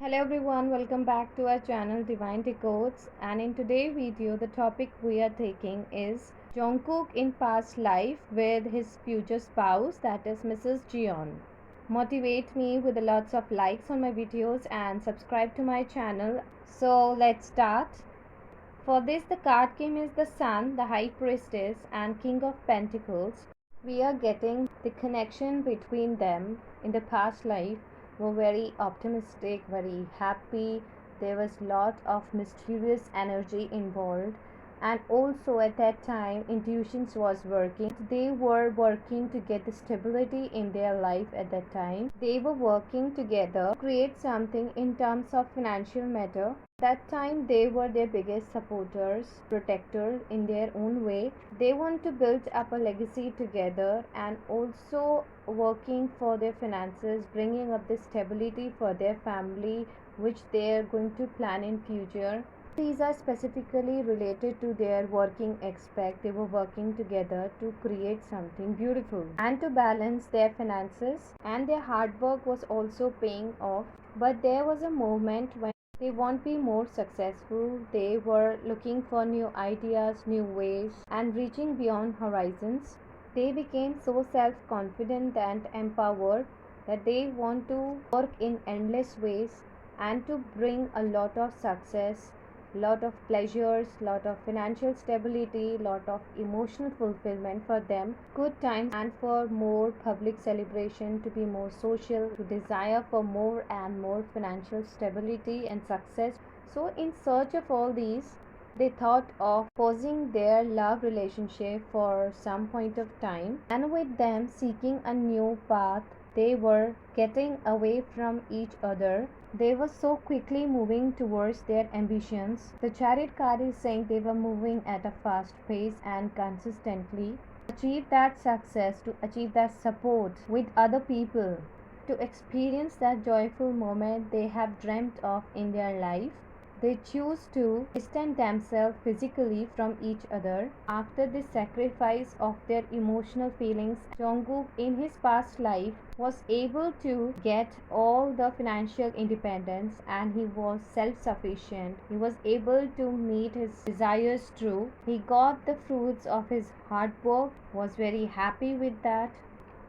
Hello everyone, welcome back to our channel Divine Decodes, and in today's video the topic we are taking is Jungkook in past life with his future spouse, that is MrsJeon. Motivate me with lots of likes on my videos and subscribe to my channel. So let's start. For this the card game is the Sun, the High Priestess and King of Pentacles. We are getting the connection between them in the past life were very optimistic, very happy. There was lot of mysterious energy involved, and also at that time intuitions was working. They were working to get the stability in their life. At that time they were working together to create something in terms of financial matter. That time they were their biggest supporters, protectors in their own way. They want to build up a legacy together and also working for their finances, bringing up the stability for their family which they are going to plan in future. These are specifically related to their working aspect. They were working together to create something beautiful and to balance their finances, and their hard work was also paying off. But there was a moment when they won't be more successful. They were looking for new ideas, new ways, and reaching beyond horizons. They became so self-confident and empowered that they want to work in endless ways and to bring a lot of success, lot of pleasures, lot of financial stability, lot of emotional fulfillment for them, good times, and for more public celebration, to be more social, to desire for more and more financial stability and success. So in search of all these, they thought of pausing their love relationship for some point of time, and with them seeking a new path. They were getting away from each other. They were so quickly moving towards their ambitions. The Chariot card is saying they were moving at a fast pace and consistently to achieve that success, to achieve that support with other people, to experience that joyful moment they have dreamt of in their life. They choose to distance themselves physically from each other after the sacrifice of their emotional feelings. Jungkook in his past life was able to get all the financial independence, and he was self-sufficient. He was able to meet his desires through. He got the fruits of his hard work, was very happy with that.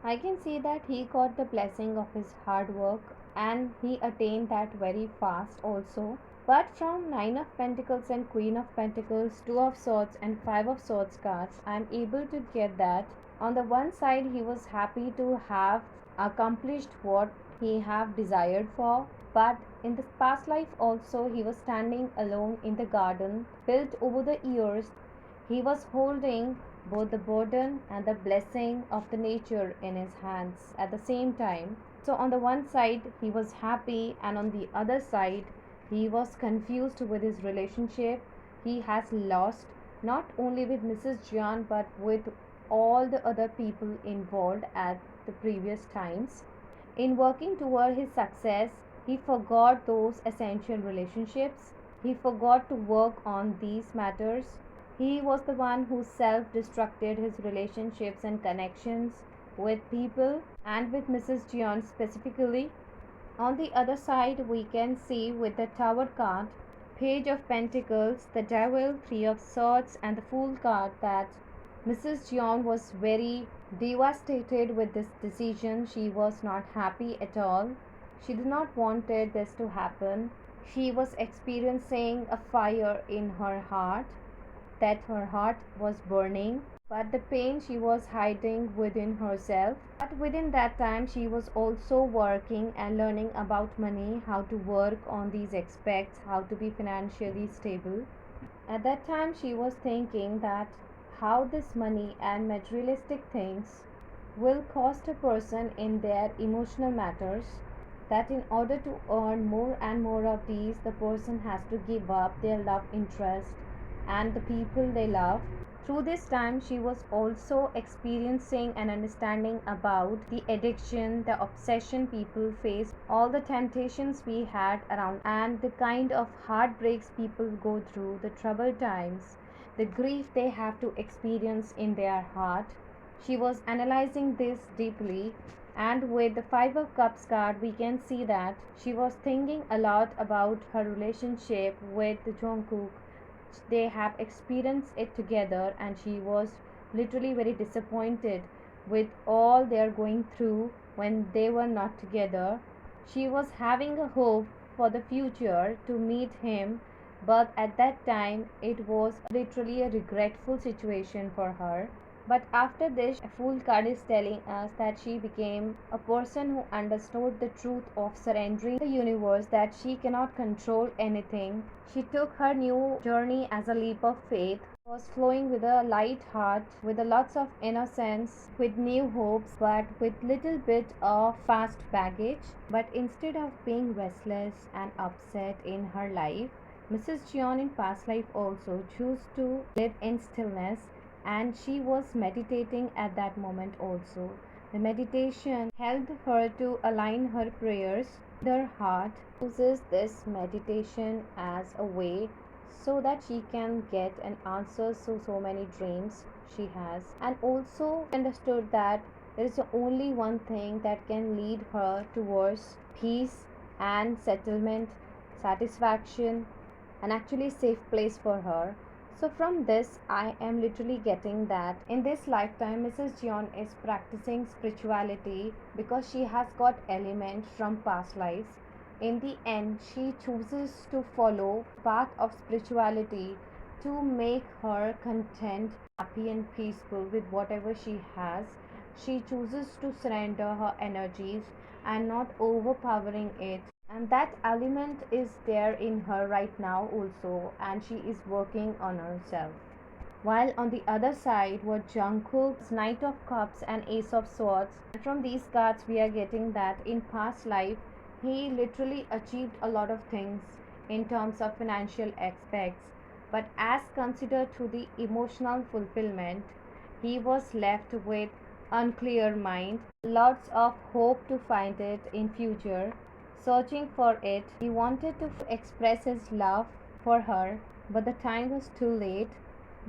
I can see that he got the blessing of his hard work and he attained that very fast also. But from Nine of Pentacles and Queen of Pentacles, Two of Swords and Five of Swords cards, I am able to get that on the one side he was happy to have accomplished what he have desired for, but in this past life also he was standing alone in the garden built over the years. He was holding both the burden and the blessing of the nature in his hands at the same time. So on the one side he was happy, and on the other side he was confused with his relationship. He has lost not only with MrsJeon but with all the other people involved at the previous times. In working toward his success, he forgot those essential relationships. He forgot to work on these matters. He was the one who self-destructed his relationships and connections with people, and with MrsJeon specifically. On the other side, we can see with the Tower card, Page of Pentacles, the Devil, Three of Swords, and the Fool card that MrsJeon was very devastated with this decision. She was not happy at all. She did not wanted this to happen. She was experiencing a fire in her heart, that her heart was burning, but the pain she was hiding within herself. But within that time, she was also working and learning about money, how to work on these aspects, how to be financially stable. At that time, she was thinking that how this money and materialistic things will cost a person in their emotional matters, that in order to earn more and more of these, the person has to give up their love interest and the people they love. Through this time, she was also experiencing and understanding about the addiction, the obsession people face, all the temptations we had around, and the kind of heartbreaks people go through, the troubled times, the grief they have to experience in their heart. She was analyzing this deeply, And with the Five of Cups card, we can see that she was thinking a lot about her relationship with Jungkook. They have experienced it together, and she was literally very disappointed with all they are going through when they were not together. She was having a hope for the future to meet him, but at that time it was literally a regretful situation for her. But after this, a Fool card is telling us that she became a person who understood the truth of surrendering the universe, that she cannot control anything. She took her new journey as a leap of faith, was flowing with a light heart, with a lots of innocence, with new hopes, but with little bit of past baggage. But instead of being restless and upset in her life, Mrs. Jeon in past life also chose to live in stillness, and she was meditating at that moment also. The meditation helped her to align her prayers with her heart. Uses this meditation as a way so that she can get an answer to so many dreams she has, and also understood that there is only one thing that can lead her towards peace and settlement, satisfaction, and actually safe place for her. So from this, I am literally getting that in this lifetime, Mrs. Jeon is practicing spirituality because she has got elements from past lives. In the end, she chooses to follow path of spirituality to make her content, happy and peaceful with whatever she has. She chooses to surrender her energies and not overpowering it, and that element is there in her right now also, and she is working on herself. While on the other side were Jungkook's Knight of Cups and Ace of Swords. And from these cards, we are getting that in past life, he literally achieved a lot of things in terms of financial aspects. But as considered to the emotional fulfillment, he was left with unclear mind, lots of hope to find it in future, searching for it. He wanted to express his love for her, but the time was too late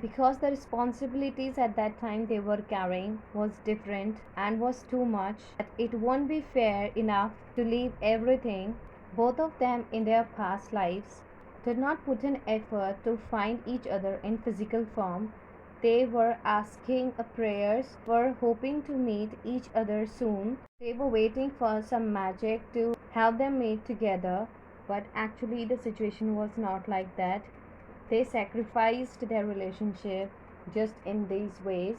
because the responsibilities at that time they were carrying was different and was too much, that it won't be fair enough to leave everything. Both of them in their past lives did not put an effort to find each other in physical form. They were asking a prayers, were hoping to meet each other soon. They were waiting for some magic to have them meet together, but actually the situation was not like that. They sacrificed their relationship just in these ways.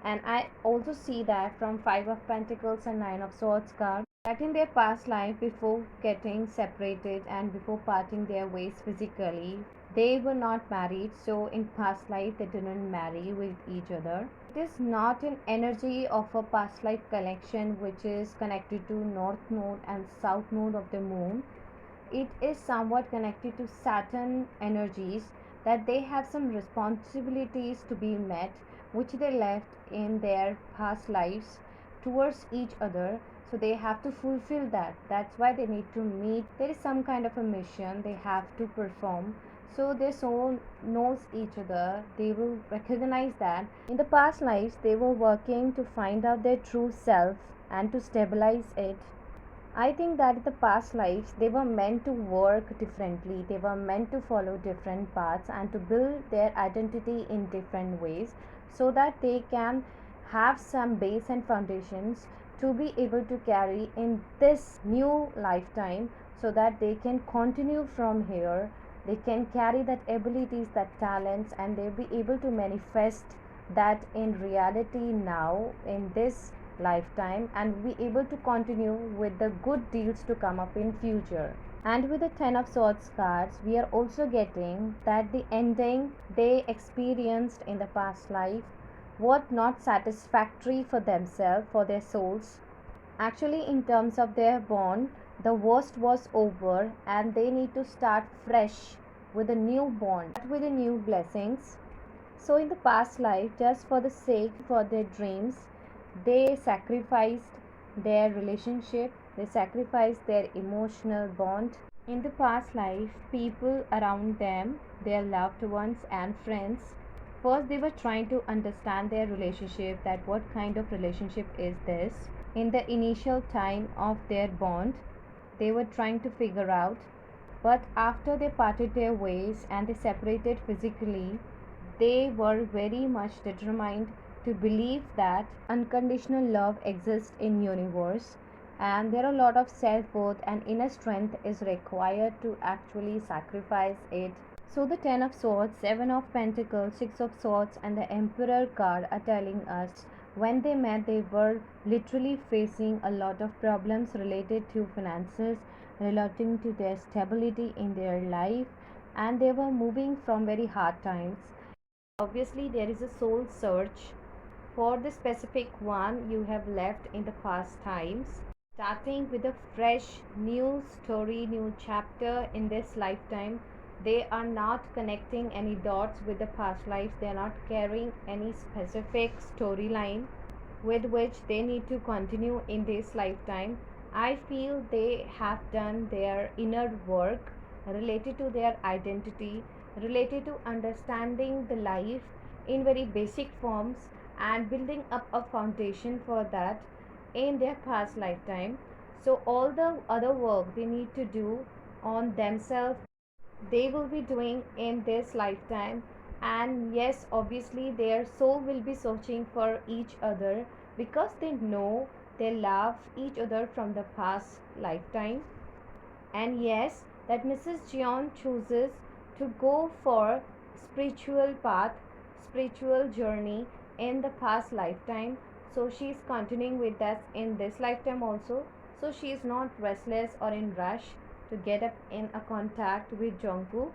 And I also see that from Five of Pentacles and Nine of Swords card, that in their past life, before getting separated and before parting their ways physically, they were not married. So in past life they didn't marry with each other. It is not an energy of a past life connection which is connected to north node and south node of the moon. It is somewhat connected to Saturn energies, that they have some responsibilities to be met which they left in their past lives towards each other. So they have to fulfill that. That's why they need to meet. There is some kind of a mission they have to perform. So their soul knows each other. They will recognize that in the past lives they were working to find out their true self and to stabilize it. I think that in the past lives they were meant to work differently. They were meant to follow different paths and to build their identity in different ways, so that they can have some base and foundations to be able to carry in this new lifetime, so that they can continue from here. They can carry that abilities, that talents, and they'll be able to manifest that in reality now in this lifetime, and be able to continue with the good deals to come up in future. And with the Ten of Swords cards, we are also getting that the ending they experienced in the past life was not satisfactory for themselves, for their souls. Actually, in terms of their bond, the worst was over and they need to start fresh with a new bond, with the new blessings. So in the past life, just for the sake for their dreams, they sacrificed their relationship, they sacrificed their emotional bond. In the past life, people around them, their loved ones and friends, first they were trying to understand their relationship, that what kind of relationship is this. in the initial time of their bond. They were trying to figure out, but after they parted their ways and they separated physically, they were very much determined to believe that unconditional love exists in universe, and there are a lot of self-worth and inner strength is required to actually sacrifice it. So the 10 of swords, 7 of pentacles, 6 of swords and the emperor card are telling us when they met they were literally facing a lot of problems related to finances, relating to their stability in their life, and they were moving from very hard times. Obviously there is a soul search for the specific one you have left in the past times, starting with a fresh new story, new chapter in this lifetime. They are not connecting any dots with the past lives, they are not carrying any specific storyline with which they need to continue in this lifetime. I feel they have done their inner work related to their identity, related to understanding the life in very basic forms and building up a foundation for that in their past lifetime. So, all the other work they need to do on themselves, they will be doing in this lifetime. And yes, obviously their soul will be searching for each other because they know they love each other from the past lifetime. And yes, that MrsJeon chooses to go for spiritual path, spiritual journey in the past lifetime. So she is continuing with that in this lifetime also. So she is not restless or in rush to get up in a contact with Jungkook.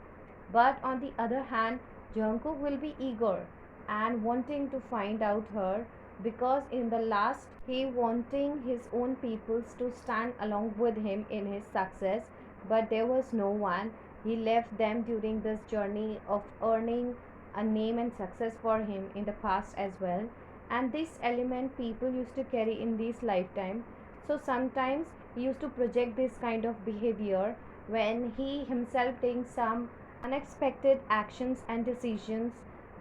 But on the other hand, Jungkook will be eager and wanting to find out her, because in the last he wanting his own peoples to stand along with him in his success, but there was no one. He left them during this journey of earning a name and success for him in the past as well. And this element people used to carry in this lifetime. So sometimes he used to project this kind of behavior when he himself takes some unexpected actions and decisions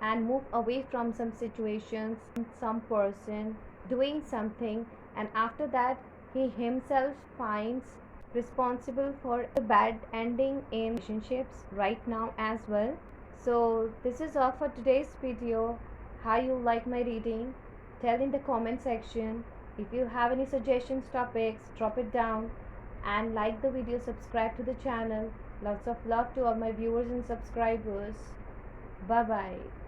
and move away from some situations, some person doing something, and after that he himself finds responsible for a bad ending in relationships right now as well. So this is all for today's video. How you like my reading? Tell in the comment section. If you have any suggestions, topics, drop it down and like the video, subscribe to the channel. Lots of love to all my viewers and subscribers. Bye bye.